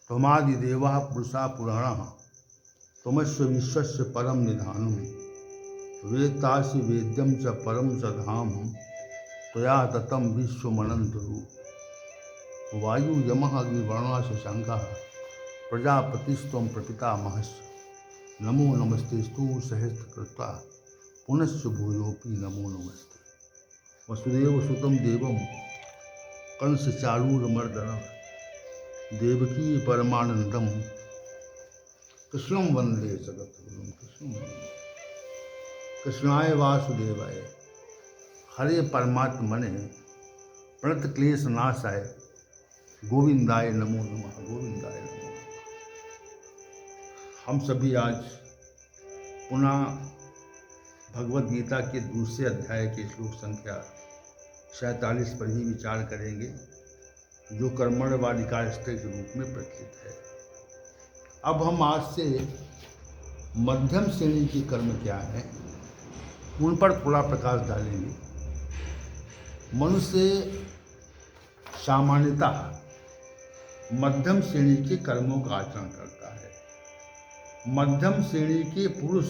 त्वमादिदेवाः पुरुषा पुराणाः त्वमस्य विश्वस्य परम निधानम् वेत्तासि वेद्यं च परम च धाम त्वया ततं विश्वमनन्तरूप वायु यमः अग्निवर्णः शशाङ्कः प्रजापतिस्त्वं प्रपितामहश्च नमो नमस्तेस्तु सहस्रकृत्वा पुनश्च भूयोऽपि नमो नमस्ते। वसुदेवसुतं देवं कंसचारूरमर्दनं देवकी परमानंदम कृष्णं वंदे जगद्गुरुं कृष्णाय वासुदेवाय हरे परमात्मने प्रणत क्लेश नाशाय गोविंदाय नमो नमः गोविंदाय नमो नमः। हम सभी आज पुनः भगवद गीता के दूसरे अध्याय के श्लोक संख्या 47 पर ही विचार करेंगे, जो कर्मण्यवाधिकारस्ते के रूप में प्रचलित है। अब हम आज से मध्यम श्रेणी के कर्म क्या हैं उन पर थोड़ा प्रकाश डालेंगे। मनुष्य सामान्यतः मध्यम श्रेणी के कर्मों का आचरण करता है। मध्यम श्रेणी के पुरुष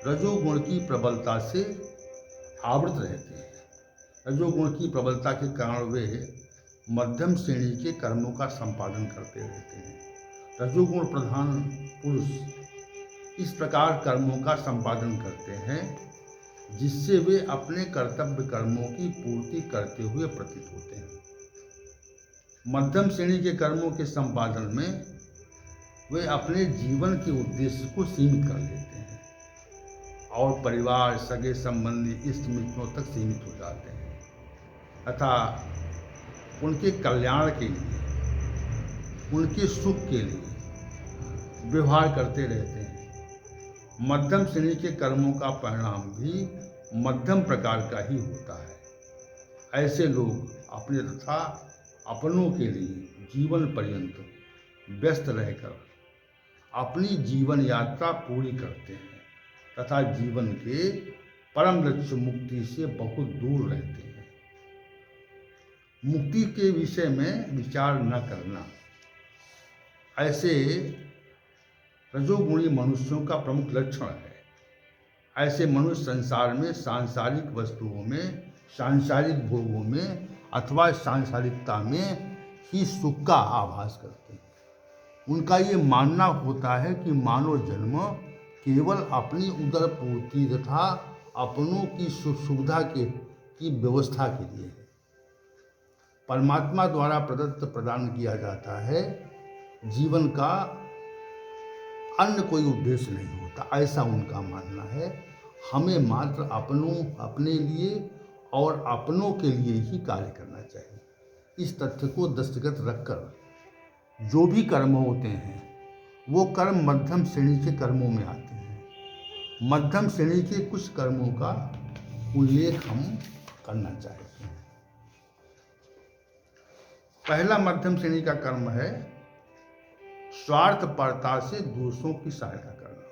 रजोगुण की प्रबलता से आवृत रहते हैं। रजोगुण की प्रबलता के कारण वे मध्यम श्रेणी के कर्मों का संपादन करते रहते हैं। रजोगुण प्रधान पुरुष इस प्रकार कर्मों का संपादन करते हैं जिससे वे अपने कर्तव्य कर्मों की पूर्ति करते हुए प्रतीत होते हैं। मध्यम श्रेणी के कर्मों के संपादन में वे अपने जीवन के उद्देश्य को सीमित कर लेते हैं और परिवार, सगे संबंधी, इष्ट मित्रों तक सीमित हो जाते हैं तथा उनके कल्याण के लिए, उनके सुख के लिए व्यवहार करते रहते हैं। मध्यम श्रेणी के कर्मों का परिणाम भी मध्यम प्रकार का ही होता है। ऐसे लोग अपने तथा अपनों के लिए जीवन पर्यंत व्यस्त रहकर अपनी जीवन यात्रा पूरी करते हैं तथा जीवन के परम लक्ष्य मुक्ति से बहुत दूर रहते हैं। मुक्ति के विषय में विचार न करना ऐसे रजोगुणी मनुष्यों का प्रमुख लक्षण है। ऐसे मनुष्य संसार में सांसारिक वस्तुओं में, सांसारिक भोगों में अथवा सांसारिकता में ही सुख का आभास करते हैं। उनका ये मानना होता है कि मानव जन्म केवल अपनी उदर पूर्ति तथा अपनों की सुविधा की व्यवस्था के लिए है। परमात्मा द्वारा प्रदत्त प्रदान किया जाता है जीवन का अन्य कोई उद्देश्य नहीं होता, ऐसा उनका मानना है। हमें मात्र अपने लिए और अपनों के लिए ही कार्य करना चाहिए। इस तथ्य को दृष्टिगत रखकर जो भी कर्म होते हैं वो कर्म मध्यम श्रेणी के कर्मों में आते हैं। मध्यम श्रेणी के कुछ कर्मों का उल्लेख हम करना चाहते हैं। पहला मध्यम श्रेणी का कर्म है स्वार्थपरता से दूसरों की सहायता करना।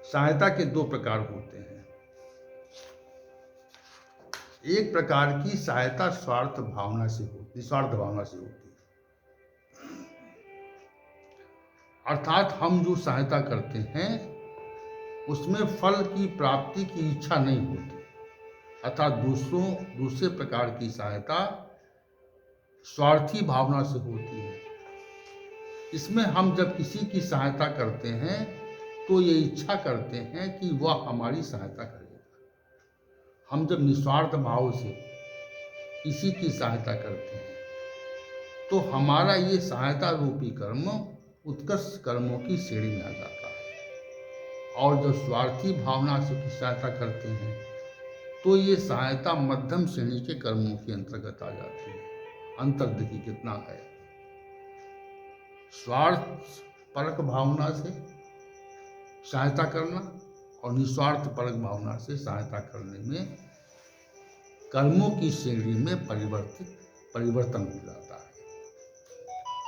सहायता के दो प्रकार होते हैं। एक प्रकार की सहायता निस्वार्थ भावना से होती है, अर्थात हम जो सहायता करते हैं उसमें फल की प्राप्ति की इच्छा नहीं होती। अर्थात दूसरे प्रकार की सहायता स्वार्थी भावना से होती है। इसमें हम जब किसी की सहायता करते हैं तो ये इच्छा करते हैं कि वह हमारी सहायता करेगा। हम जब निस्वार्थ भाव से किसी की सहायता करते हैं तो हमारा ये सहायता रूपी कर्म उत्कृष्ट कर्मों की श्रेणी में आ जाता है। और जब स्वार्थी भावना से की सहायता करते हैं तो ये सहायता मध्यम श्रेणी के कर्मों के अंतर्गत आ जाती है। अंतर देखिए कितना है। स्वार्थ परक भावना से सहायता करना और निस्वार्थ परक भावना से सहायता करने में कर्मों की श्रेणी में परिवर्तन हो जाता है।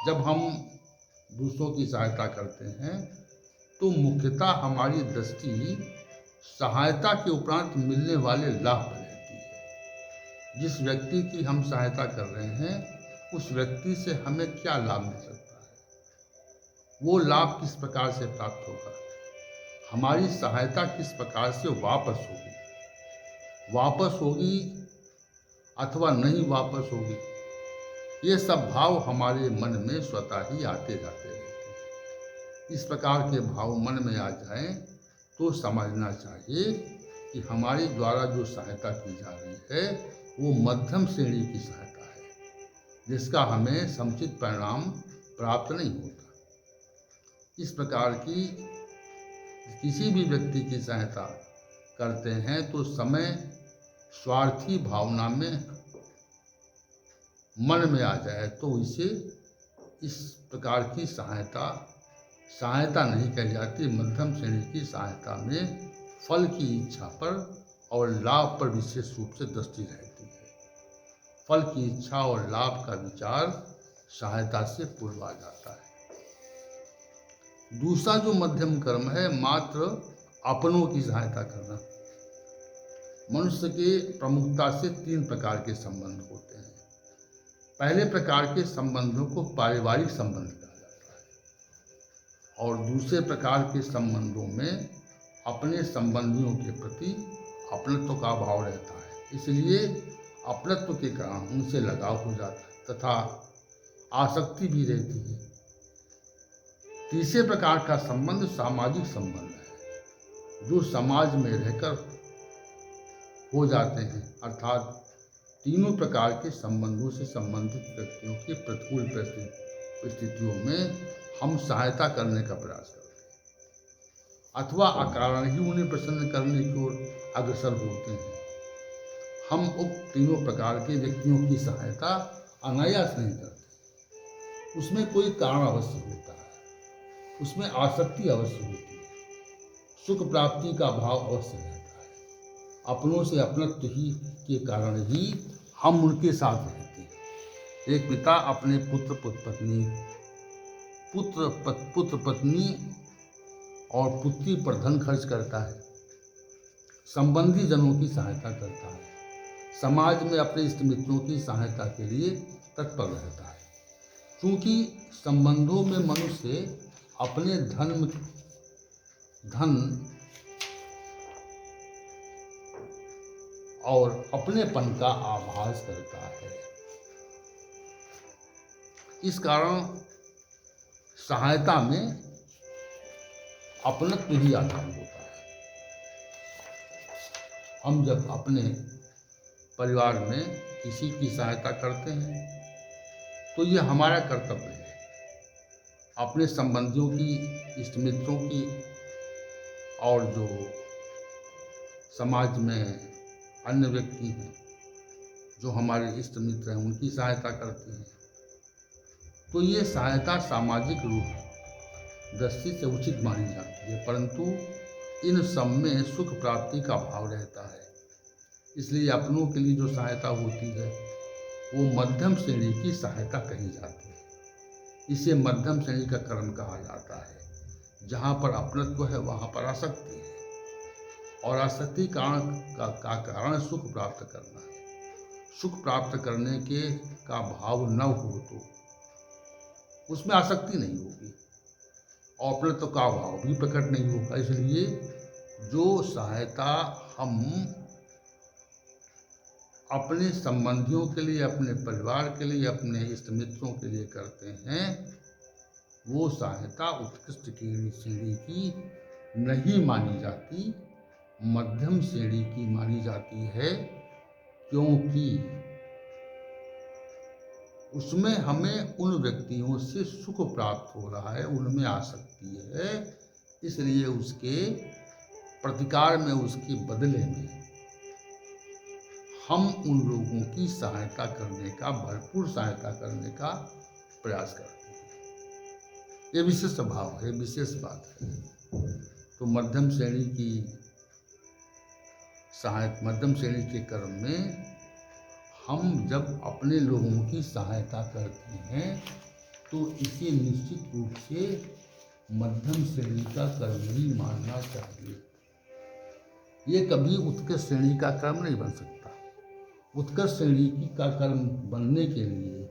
जब हम दूसरों की सहायता करते हैं तो मुख्यतः हमारी दृष्टि सहायता के उपरांत मिलने वाले लाभ पर रहती है। जिस व्यक्ति की हम सहायता कर रहे हैं उस व्यक्ति से हमें क्या लाभ मिल सकता है, वो लाभ किस प्रकार से प्राप्त होगा, हमारी सहायता किस प्रकार से वापस होगी अथवा नहीं वापस होगी, ये सब भाव हमारे मन में स्वतः ही आते जाते रहते हैं। इस प्रकार के भाव मन में आ जाएं तो समझना चाहिए कि हमारे द्वारा जो सहायता की जा रही है वो मध्यम श्रेणी की सहायता है, जिसका हमें समुचित परिणाम प्राप्त नहीं होता। इस प्रकार की किसी भी व्यक्ति की सहायता करते हैं तो समय स्वार्थी भावना में मन में आ जाए तो इसे इस प्रकार की सहायता नहीं कही जाती। मध्यम श्रेणी की सहायता में फल की इच्छा पर और लाभ पर विशेष रूप से दृष्टि रहती है। फल की इच्छा और लाभ का विचार सहायता से पूर्व आ जाता है। दूसरा जो मध्यम कर्म है, मात्र अपनों की सहायता करना। मनुष्य के प्रमुखता से 3 प्रकार के संबंध होते हैं। पहले प्रकार के संबंधों को पारिवारिक संबंध कहा जाता है और दूसरे प्रकार के संबंधों में अपने संबंधियों के प्रति अपनत्व का भाव रहता है, इसलिए अपनत्व के कारण उनसे लगाव हो जाता है तथा आसक्ति भी रहती है। तीसरे प्रकार का संबंध सामाजिक संबंध है, जो समाज में रहकर हो जाते हैं, अर्थात तीनों प्रकार के संबंधों से संबंधित व्यक्तियों की प्रतिकूल परिस्थितियों में हम सहायता करने का प्रयास करते हैं अथवा अकारण ही उन्हें प्रसन्न करने की ओर अग्रसर होते हैं। हम उक्त तीनों प्रकार के व्यक्तियों की सहायता अनायास नहीं करते, उसमें कोई कारण अवश्य होता है, उसमें आसक्ति अवश्य होती है, सुख प्राप्ति का भाव अवश्य रहता है। अपनों से अपनत्व ही के कारण ही हम उनके साथ रहते हैं। एक पिता अपने पुत्र पत्नी और पुत्री पर धन खर्च करता है, संबंधी जनों की सहायता करता है, समाज में अपने इष्ट मित्रों की सहायता के लिए तत्पर रहता है। क्योंकि संबंधों में मनुष्य अपने धन और अपनेपन का आभास करता है, इस कारण सहायता में अपनत्व ही आधार होता है। हम जब अपने परिवार में किसी की सहायता करते हैं तो ये हमारा कर्तव्य है। अपने संबंधियों की, इष्ट मित्रों की और जो समाज में अन्य व्यक्ति हैं जो हमारे इष्ट मित्र हैं उनकी सहायता करते हैं, तो ये सहायता सामाजिक रूप दृष्टि से उचित मानी जाती है, परंतु इन सब में सुख प्राप्ति का भाव रहता है। इसलिए अपनों के लिए जो सहायता होती है वो मध्यम श्रेणी की सहायता कही जाती है। इसे मध्यम श्रेणी का कर्म कहा जाता है। जहाँ पर अपनत्व है वहाँ पर आसक्ति है और आसक्ति का कारण सुख प्राप्त करना है। सुख प्राप्त करने का भाव न हो तो उसमें आसक्ति नहीं होगी और अपनत्व का भाव भी प्रकट नहीं होगा। इसलिए जो सहायता हम अपने संबंधियों के लिए, अपने परिवार के लिए, अपने इष्ट मित्रों के लिए करते हैं, वो सहायता उत्कृष्ट श्रेणी की नहीं मानी जाती, मध्यम श्रेणी की मानी जाती है, क्योंकि उसमें हमें उन व्यक्तियों से सुख प्राप्त हो रहा है, उनमें आसक्ति है, इसलिए उसके प्रतिकार में, उसके बदले में हम उन लोगों की सहायता करने का, भरपूर सहायता करने का प्रयास करते हैं। ये विशेष स्वभाव है, विशेष बात है। तो मध्यम श्रेणी के कर्म में हम जब अपने लोगों की सहायता करते हैं तो इसे निश्चित रूप से मध्यम श्रेणी का कर्म ही मानना चाहिए। ये कभी उत्कृष्ट श्रेणी का कर्म नहीं बन सकता। उत्कृष्ट श्रेणी का कर्म बनने के लिए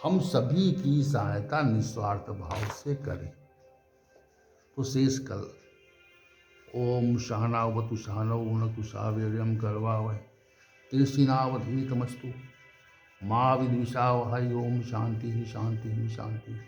हम सभी की सहायता निस्वार्थ भाव से करें। तो शेष कल ओम सहनावतु सहनौ भुनक्तु सह वीर्यं करवावहै तेजस्विनावधीतमस्तु माँ विद्विषावहै। ओम शांति शांति शांति।